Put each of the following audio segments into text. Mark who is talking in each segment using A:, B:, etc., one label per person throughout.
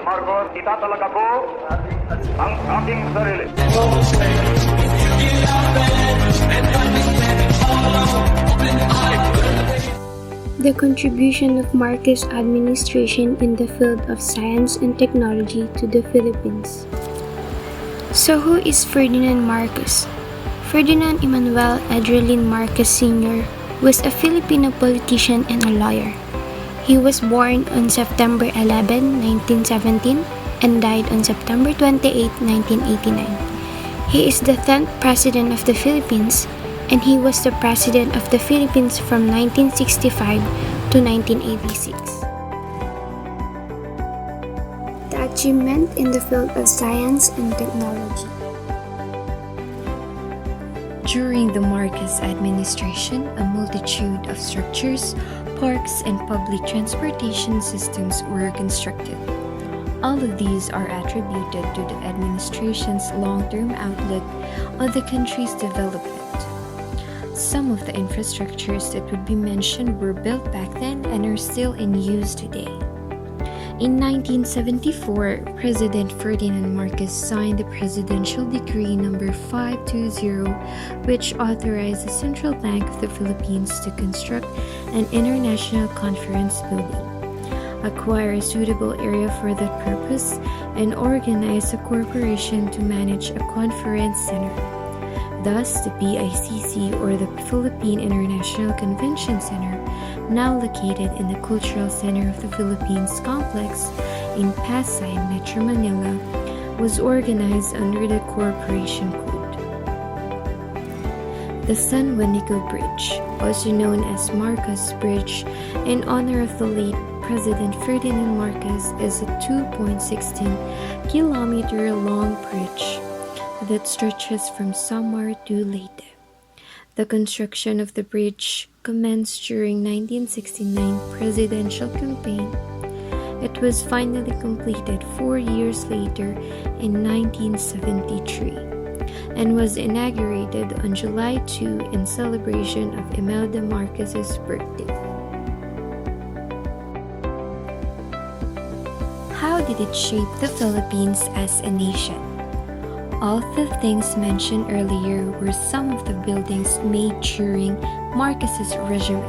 A: Marcos, itatalaga ko ang aking sarili.
B: The contribution of Marcos administration in the field of science and technology to the Philippines. So who is Ferdinand Marcos? Ferdinand Emmanuel Adrielin Marcos Sr. was a Filipino politician and a lawyer. He was born on September 11, 1917 and died on September 28, 1989. He is the 10th President of the Philippines, and he was the President of the Philippines from 1965 to 1986. The achievement in the field of science and technology.
C: During the Marcos administration, a multitude of structures, parks, and public transportation systems were constructed. All of these are attributed to the administration's long-term outlook on the country's development. Some of the infrastructures that would be mentioned were built back then and are still in use today. In 1974, President Ferdinand Marcos signed the Presidential Decree No. 520, which authorized the Central Bank of the Philippines to construct an international conference building, acquire a suitable area for that purpose, and organize a corporation to manage a conference center. Thus, the PICC, or the Philippine International Convention Center, now located in the Cultural Center of the Philippines complex in Pasay, Metro Manila, was organized under the Corporation Code. The San Juanico Bridge, also known as Marcos Bridge, in honor of the late President Ferdinand Marcos, is a 2.16-kilometer long bridge that stretches from Samar to Leyte. The construction of the bridge commenced during 1969 presidential campaign. It was finally completed 4 years later in 1973 and was inaugurated on July 2 in celebration of Imelda Marcos's birthday. How did it shape the Philippines as a nation? All the things mentioned earlier were some of the buildings made during Marcos's regime.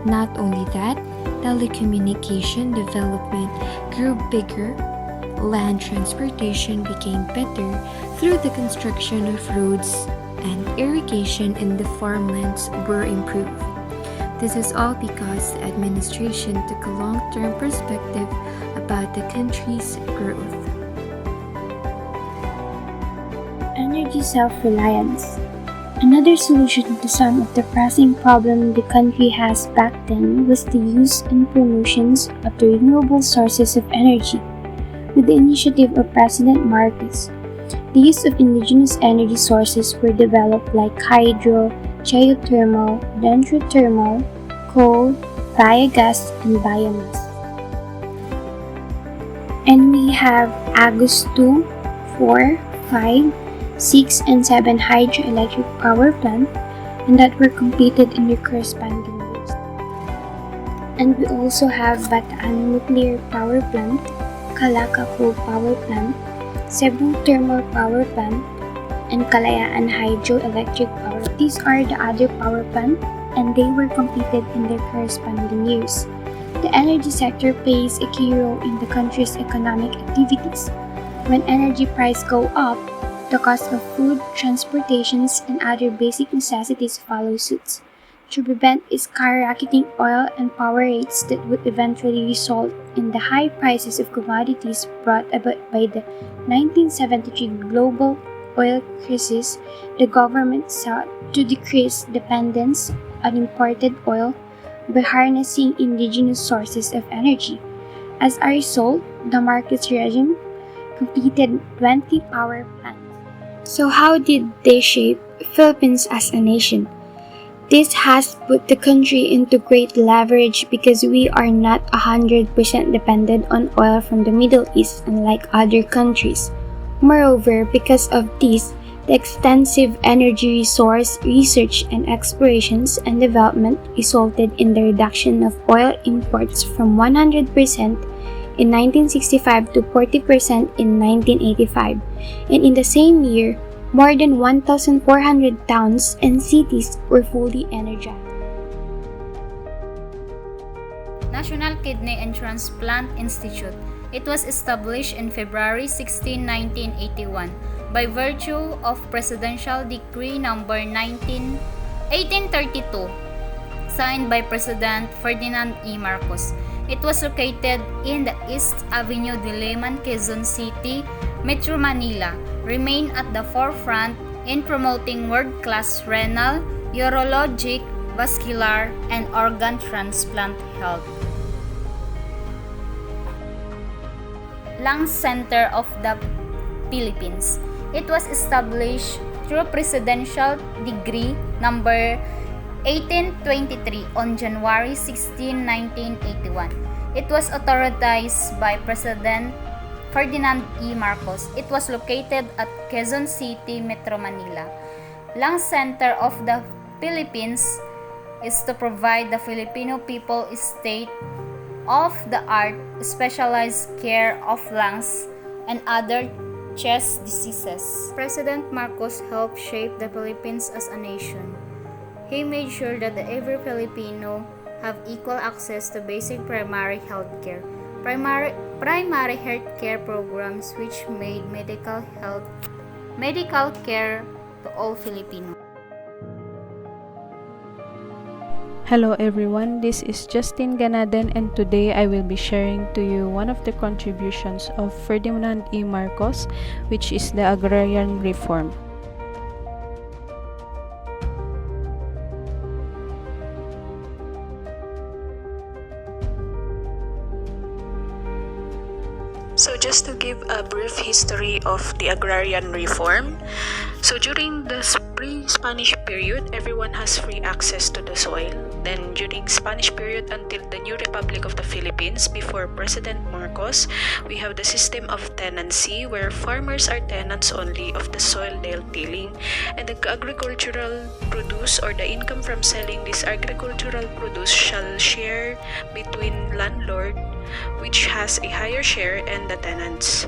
C: Not only that, telecommunication development grew bigger, land transportation became better through the construction of roads, and irrigation in the farmlands were improved. This is all because the administration took a long-term perspective about the country's growth.
B: Energy self-reliance. Another solution to some of the pressing problems the country has back then was the use and promotions of the renewable sources of energy. With the initiative of President Marcos, the use of indigenous energy sources were developed like hydro, geothermal, dendrothermal, coal, biogas, and biomass. And we have Agus 2, 4, 5, 6 and 7 hydroelectric power plant, and that were completed in their corresponding years. And we also have Bataan Nuclear Power Plant, Calaca Coal Power Plant, Cebu Thermal Power Plant, and Kalayaan Hydroelectric Power. These are the other power plants, and they were completed in their corresponding years. The energy sector plays a key role in the country's economic activities. When energy prices go up, the cost of food, transportations, and other basic necessities follow suit. To prevent skyrocketing oil and power rates that would eventually result in the high prices of commodities brought about by the 1973 global oil crisis, the government sought to decrease dependence on imported oil by harnessing indigenous sources of energy. As a result, the Marcos regime completed 20 power plants. So how did they shape Philippines as a nation? This has put the country into great leverage because we are not 100% dependent on oil from the Middle East unlike other countries. Moreover, because of this, the extensive energy resource research and explorations and development resulted in the reduction of oil imports from 100% in 1965 to 40% in 1985, and in the same year, more than 1,400 towns and cities were fully energized.
D: National Kidney and Transplant Institute. It was established in February 16, 1981 by virtue of Presidential Decree No. 1832, signed by President Ferdinand E. Marcos. It was located in the East Avenue de Leman, Quezon City, Metro Manila, remained at the forefront in promoting world-class renal, urologic, vascular, and organ transplant health. Lung Center of the Philippines. It was established through Presidential Decree No. 1823 on January 16, 1981. It was authorized by President Ferdinand E. Marcos. It was located at Quezon City, Metro Manila. Lung Center of the Philippines is to provide the Filipino people state-of-the-art specialized care of lungs and other chest diseases. President Marcos helped shape the Philippines as a nation. He made sure that every Filipino have equal access to basic primary health care. Primary health care programs which made medical care to all Filipinos.
E: Hello everyone, this is Justin Ganaden and today I will be sharing to you one of the contributions of Ferdinand E. Marcos, which is the agrarian reform.
F: So just to give a brief history of the agrarian reform. So during the pre-Spanish period, everyone has free access to the soil. Then during Spanish period until the new Republic of the Philippines before President Marcos, we have the system of tenancy where farmers are tenants only of the soil they're tilling, and the agricultural produce or the income from selling this agricultural produce shall share between landlord, which has a higher share, and the tenants.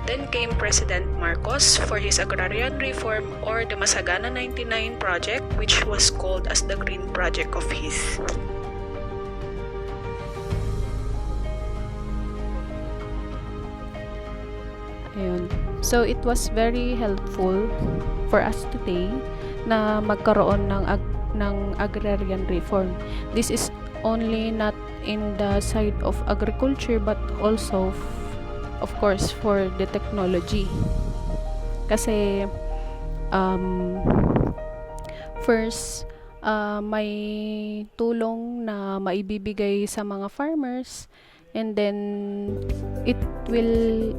F: Then came President Marcos for his agrarian reform or the Masagana 99 project, which was called as the Green Project of his.
E: Ayun. So it was very helpful for us today na magkaroon ng agrarian reform. This is only not in the side of agriculture but also of course for the technology. Kasi first may tulong na maibibigay sa mga farmers, and then it paved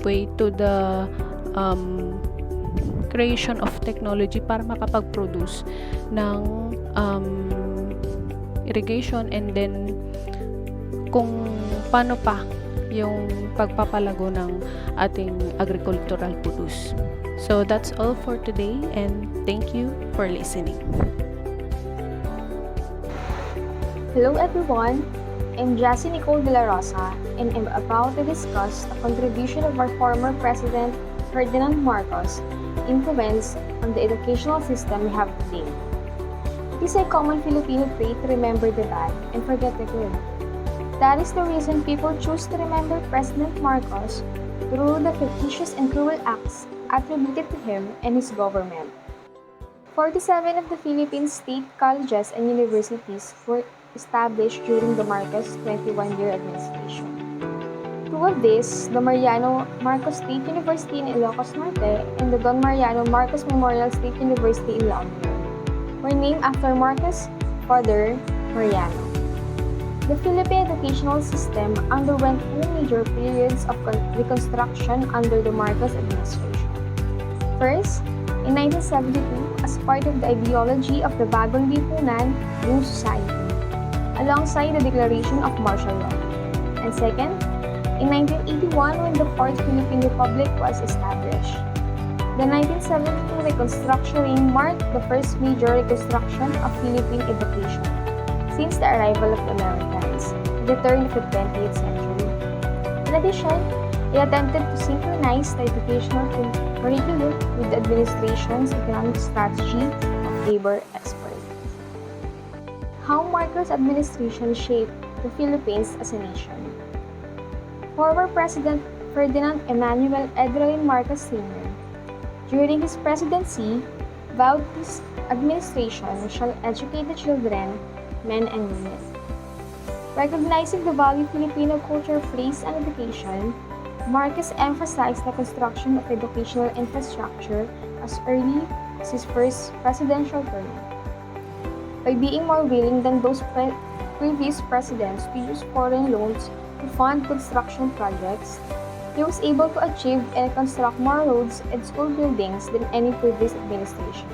E: way to the creation of technology para makapag-produce ng irrigation, and then kung paano pa yung pagpapalago ng ating agricultural produce. So that's all for today, and thank you for listening.
G: Hello everyone, I'm Jassy Nicole de la Rosa, and I'm about to discuss the contribution of our former President Ferdinand Marcos' influence on the educational system we have today. It is a common Filipino trait to remember the bad and forget the good. That is the reason people choose to remember President Marcos through the fictitious and cruel acts attributed to him and his government. 47 of the Philippines state colleges and universities were established during the Marcos 21-year administration. Two of these, the Mariano Marcos State University in Ilocos Norte and the Don Mariano Marcos Memorial State University in La Union, were named after Marcos' father, Mariano. The Philippine educational system underwent two major periods of reconstruction under the Marcos administration. First, in 1972, as part of the ideology of the Bagong Lipunan, New Society, alongside the declaration of martial law. And second, in 1981, when the Fourth Philippine Republic was established. The 1972 Reconstruction marked the first major reconstruction of Philippine education since the arrival of the Americans. at the turn of the 20th century. In addition, he attempted to synchronize the educational curriculum with the administration's economic strategy of labor export. How Marcos' administration shaped the Philippines as a nation. Former President Ferdinand Emmanuel Edroin Marcos Sr., during his presidency, vowed his administration shall educate the children, men and women. Recognizing the value Filipino culture places on education, Marcos emphasized the construction of educational infrastructure as early as his first presidential term. By being more willing than those previous presidents to use foreign loans to fund construction projects, he was able to achieve and construct more roads and school buildings than any previous administration.